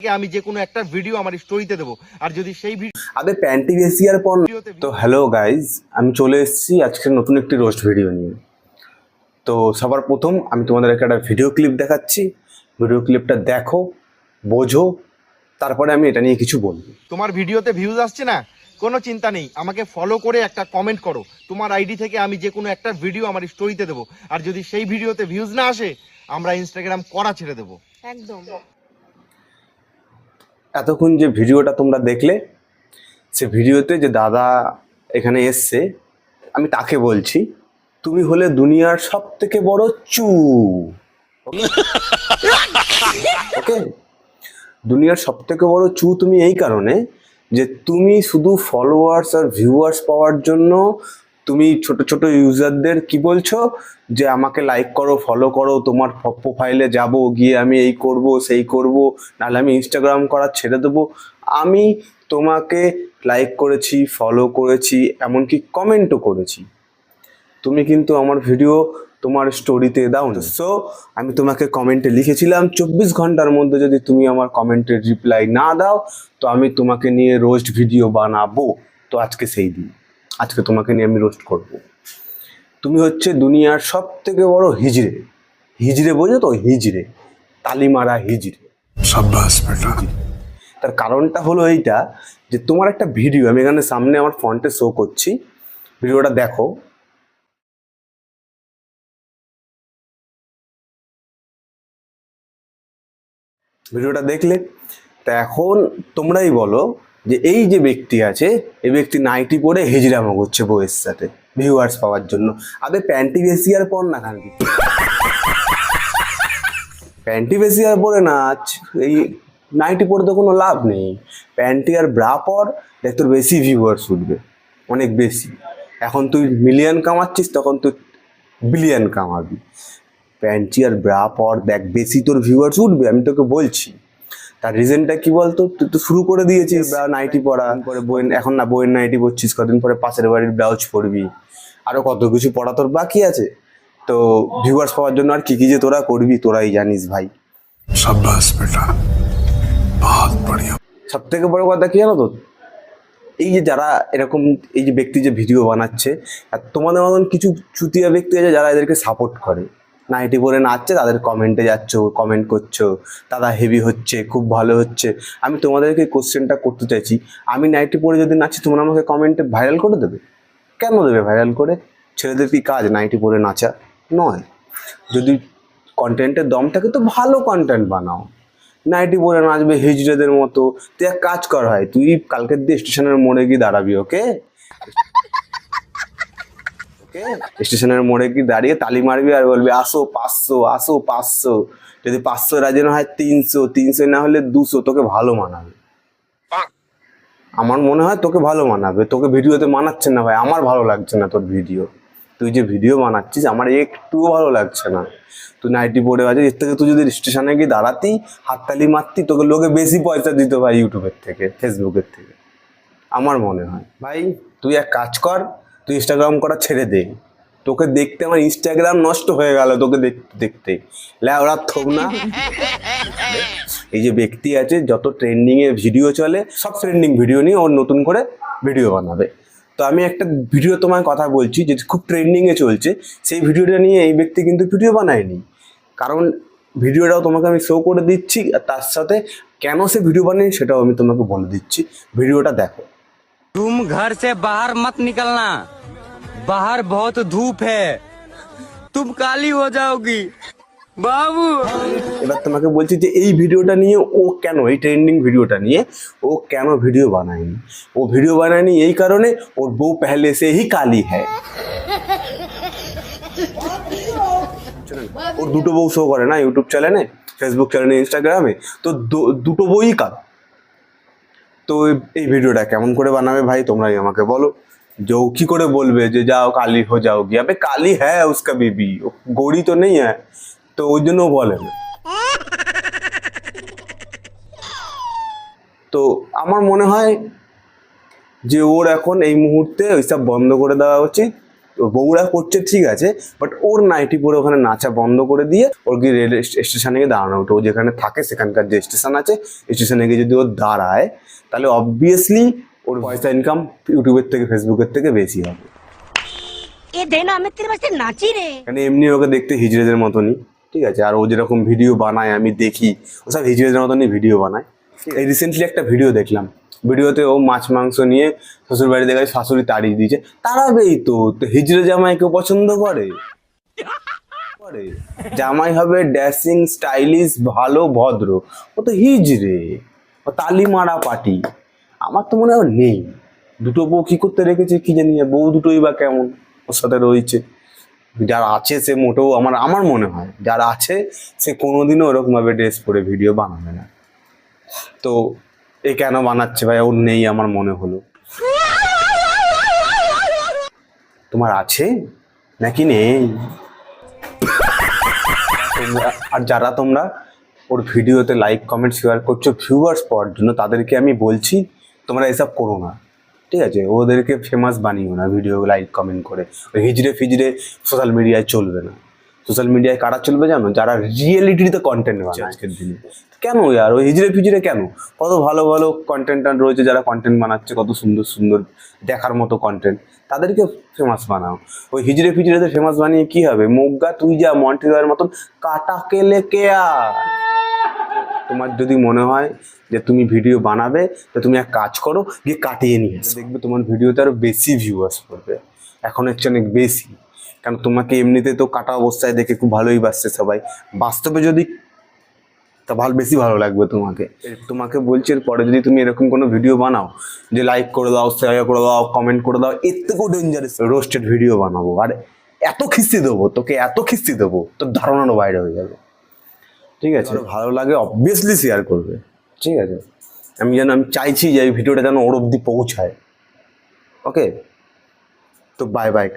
আমি যে কোনো একটা ভিডিও আমার স্টোরিতে দেবো, আর যদি সেই আবে প্যান্টি বেসিয়ার পর। তো হ্যালো গাইজ, আমি চলে এসেছি আজকে নতুন একটি রোস্ট ভিডিও নিয়ে। তো সবার প্রথম আমি তোমাদের একটা ভিডিও ক্লিপ দেখাচ্ছি। ভিডিও ক্লিপটা দেখো, বোঝো, তারপরে আমি এটা নিয়ে কিছু বলবো। তোমার ভিডিওতে ভিউজ আসছে না, কোনো চিন্তা নেই, আমাকে ফলো করে একটা কমেন্ট করো। তোমার আইডি থেকে আমি যে কোনো একটা ভিডিও আমার স্টোরিতে দেবো, আর যদি সেই ভিডিওতে ভিউজ না আসে আমরা ইনস্টাগ্রাম করা ছেড়ে দেবো। একদম। এতক্ষণ যে ভিডিওটা তোমরা দেখলে, সে ভিডিওতে যে দাদা এখানে এসছে, আমি তাকে বলছি, তুমি হলে দুনিয়ার সব থেকে বড় চু। ওকে, দুনিয়ার সব থেকে বড় চু তুমি এই কারণে যে তুমি শুধু ফলোয়ার্স আর ভিউয়ার্স পাওয়ার জন্য তুমি ছোট ছোট ইউজারদের কি বলছো যে আমাকে লাইক করো, ফলো করো, তোমার প্রোফাইলে যাব, গিয়ে আমি এই করব সেই করব, নাহলে আমি ইনস্টাগ্রাম করা ছেড়ে দেবো। আমি তোমাকে লাইক করেছি, ফলো করেছি, এমনকি কমেন্টও করেছি, তুমি কিন্তু আমার ভিডিও তোমার স্টোরিতে দাও না। সো আমি তোমাকে কমেন্টে লিখেছিলাম 24 ঘন্টার মধ্যে যদি তুমি আমার কমেন্টের রিপ্লাই না দাও তো আমি তোমাকে নিয়ে রোস্ট ভিডিও বানাবো। তো আজকে সেই দিন, আজকে তোমাকে নিয়ে আমি রোস্ট করব। তুমি হচ্ছে দুনিয়ার সব থেকে বড় হিজড়ে। হিজড়ে বোঝো তো? হিজড়ে, তালিমারা হিজড়ে। সাব্বাস বেটা। তার কারণটা হলো এইটা যে তোমার একটা ভিডিও আমি এখানে সামনে আমার ফন্টে শো করছি, ভিডিওটা দেখো। ভিডিওটা দেখলে তা এখন তোমরাই বলো যে এই যে ব্যক্তি আছে, এই ব্যক্তি নাইটি পরে হেজরামো করছে বউয়ের সাথে ভিউয়ার্স পাওয়ার জন্য। আবে প্যান্টি বেশি আর পর না, খানকি প্যান্টি বেশি আর পরে নাচ, এই নাইটি পরে তো কোনো লাভ নেই। প্যান্টি আর ব্রা পর, দেখ তোর বেশি ভিউয়ার্স উঠবে, অনেক বেশি। এখন তুই মিলিয়ন কামাচ্ছিস, তখন তুই বিলিয়ন কামাবি। প্যান্টি আর ব্রা পর, দেখ বেশি তোর ভিউয়ার্স উঠবে, আমি তোকে বলছি। তার রিজনটা কি বলতো? তুই তো শুরু করে দিয়েছিস নাইটি পরা, পরে বই এখন না বইয়ের নাইটি পরছিস, কদিন পরে পাশের বাড়ির ব্লাউজ পরবি, আরো কত কিছু পড়া তোর বাকি আছে। তো ভিউয়ার্স পাওয়ার জন্য আর কি কি যে তোরা করবি তোরাই জানিস ভাই। সাব্বাস বেটা, বহুত বড়িয়া। সব থেকে বড় কথা কি জানো তো, এই যে যারা এরকম এই যে ব্যক্তি যে ভিডিও বানাচ্ছে, আর তোমাদের মতন কিছু চুতিয়া ব্যক্তি আছে যারা এদেরকে সাপোর্ট করে, নাইটি পরে নাচছে, তাদের কমেন্টে যাচ্ছ, কমেন্ট করছো, দাদা হেভি হচ্ছে, খুব ভালো হচ্ছে। আমি তোমাদেরকে কোশ্চেনটা করতে চাইছি, আমি নাইটি পরে যদি নাচি তোমরা আমাকে কমেন্টে ভাইরাল করে দেবে? কেন দেবে ভাইরাল করে? ছেলেদের কি কাজ নাইটি পরে নাচা? নয়। যদি কন্টেন্টের দম থাকে তো ভালো কন্টেন্ট বানাও। নাইটি পরে নাচবে হিজড়েদের মতো? তুই এক কাজ কর, হয় তুই কালকের দিয়ে স্টেশনের মোড়ে গিয়ে দাঁড়াবি। ওকে, স্টেশনের মোড়ে কি দাঁড়িয়ে তালি মারবি আর বলবি আসো 500, আসো 500। যদি 500 রাজি না হয় 300, 300 না হলে 200, তোকে ভালো মানাবে। আমার মনে হয় তোকে ভালো মানাবে। তোকে ভিডিওতে মানাচ্ছে না ভাই, আমার ভালো লাগছে না তোর ভিডিও। তুই যে ভিডিও বানাচ্ছিস আমার একটুও ভালো লাগছে না। তুই নাইটি পরে আছে, এর থেকে তুই যদি স্টেশনে গিয়ে দাঁড়াতি, হাততালি মারতি, তোকে লোকে বেশি পয়সা দিত ভাই, ইউটিউবের থেকে, ফেসবুকের থেকে, আমার মনে হয়। ভাই তুই এক কাজ কর, তুই ইনস্টাগ্রাম করা ছেড়ে দে। তোকে দেখতে আমার ইনস্টাগ্রাম নষ্ট হয়ে গেল, তোকে দেখতে দেখতে ওরা থোক না। এই যে ব্যক্তি আছে, যত ট্রেন্ডিংয়ে ভিডিও চলে সব ট্রেন্ডিং ভিডিও নিয়ে ওর নতুন করে ভিডিও বানাবে। তো আমি একটা ভিডিও তোমায় কথা বলছি যে খুব ট্রেন্ডিংয়ে চলছে, সেই ভিডিওটা নিয়ে এই ব্যক্তি কিন্তু ভিডিও বানায়নি। কারণ ভিডিওটাও তোমাকে আমি শো করে দিচ্ছি, আর তার সাথে কেন সে ভিডিও বানায়নি সেটাও আমি তোমাকে বলে দিচ্ছি। ভিডিওটা দেখো। तुम घर से बाहर मत निकलना, बाहर बहुत धूप है, तुम काली हो जाओगी बाबू। এবার তোমাকে বলছি যে এই ভিডিওটা নিয়ে ও কেন, এই ট্রেন্ডিং ভিডিওটা নিয়ে ও কেন ভিডিও বানায়নি। ও ভিডিও বানায়নি এই কারণে, ওর বউ পহলে সে হি কালি হ্যায়। ওর দুটো বউ শো করে না ইউটিউব চ্যানেলে, ফেসবুক চ্যানেলে, ইনস্টাগ্রামে, তো দুটো বউই কাল। তো এই ভিডিওটা কেমন করে বানাবে ভাই তোমরাই আমাকে বলো। जो की করে বলবে যে যাও কালি হো যাওগি? अबे काली है उसका बेबी, गोरी तो नहीं है, তো ওই জন্য বলে না। তো আমার মনে হয় যে ওর এখন এই মুহূর্তে ওইসব বন্ধ করে দেওয়া উচিত। বউরা করছে ঠিক আছে, বাট ওর নাইটি পরে ওখানে নাচা বন্ধ করে দিয়ে ওর কি রেল স্টেশনে গিয়ে দাঁড়ানো, ওটা ও যেখানে থাকে সেখানকার যে স্টেশন আছে স্টেশনে গিয়ে যদি ও দাঁড়ায় তাহলে অবভিয়াসলি ওর পয়সা ইনকাম ইউটিউবের থেকে ফেসবুকের থেকে বেশি হবে। এ দেনা আমি তেরে বাসে নাচি রে। মানে এমনি ওকে দেখতে হিজড়েদের মতনই, ঠিক আছে, আর ও যেরকম ভিডিও বানায় আমি দেখি ও সব হিজড়েদের মতনই ভিডিও বানায়। এই রিসেন্টলি একটা ভিডিও দেখলাম, ভিডিওতে ও মাছ মাংস নিয়ে শ্বশুর বাড়িতে গেছে, শাশুড়ি তাড়িয়ে দিয়েছে, তাড়াবেই তো, হিজড়ে জামাই কেউ পছন্দ করে? জামাই হবে ড্যাসিং স্টাইলিশ ভালো ভদ্র, ও তো হিজড়ে, ও তালি মারা পাটি। আমার তো মনে হয় নেই, দুটো বউ কি করতে রেখেছে কি জানি, বউ দুটোই বা কেমন ওর সাথে রয়েছে। যারা আছে সে মোটেও আমার মনে হয় যারা আছে সে কোনোদিনও ওরকম ভাবে ড্রেস পরে ভিডিও বানাবে না। তো এ কেন বানাচ্ছে ভাই, ওর নেই আমার মনে হলো। তোমার আছে নাকি নেই? আর যারা তোমরা ওর ভিডিওতে লাইক কমেন্ট শেয়ার করছো ভিউয়ার্স পাওয়ার জন্য, তাদেরকে আমি বলছি তোমরা এসব করো না, ঠিক আছে? ওদেরকে ফেমাস বানিও না ভিডিও লাইক কমেন্ট করে। ওই হিজড়ে ফিজড়ে সোশ্যাল মিডিয়ায় চলবে না। সোশ্যাল মিডিয়ায় কারা চলবে জানো? যারা রিয়েলিটিতে কন্টেন্ট বানায় আজকের দিনে। কেন ইয়ার ওই হিজড়ে ফিজড়ে কেন? কত ভালো ভালো কন্টেন্ট রয়েছে যারা কন্টেন্ট বানাচ্ছে, কত সুন্দর সুন্দর দেখার মতো কন্টেন্ট, তাদেরকে ফেমাস বানাও। ওই হিজড়ে ফিজড়েদের ফেমাস বানিয়ে কি হবে? মোগ্গা তুই যা মন্টিদার মতন কাটা কেলে কে আর। তোমার যদি মনে হয় যে তুমি ভিডিও বানাবে তো তুমি এক কাজ করো, গিয়ে কাটিয়ে নিয়ে এসো, দেখবে তোমার ভিডিওতে আরো বেশি ভিউয়ার্স পড়বে, এখন হচ্ছে অনেক বেশি। কারণ তোমাকে এমনিতে তো কাটা অবস্থায় দেখে খুব ভালোই বাসছে সবাই, বাস্তবে যদি তা বেশি ভালো লাগবে তোমাকে। তোমাকে বলছি এরপরে যদি তুমি এরকম কোনো ভিডিও বানাও যে লাইক করে দাও, শেয়ার করে দাও, কমেন্ট করে দাও, এর থেকেও ডেঞ্জারাস রোস্টেড ভিডিও বানাবো, আর এত খিস্তি দেবো তোকে, এত খিস্তি দেবো তোর ধারণারও বাইরে হয়ে যাবে, ঠিক আছে? ভালো লাগে অবভিয়াসলি শেয়ার করবে, ঠিক আছে? আমি চাইছি যে এই ভিডিওটা যেন ওর অবধি পৌঁছায়। ওকে, তো বাই বাই।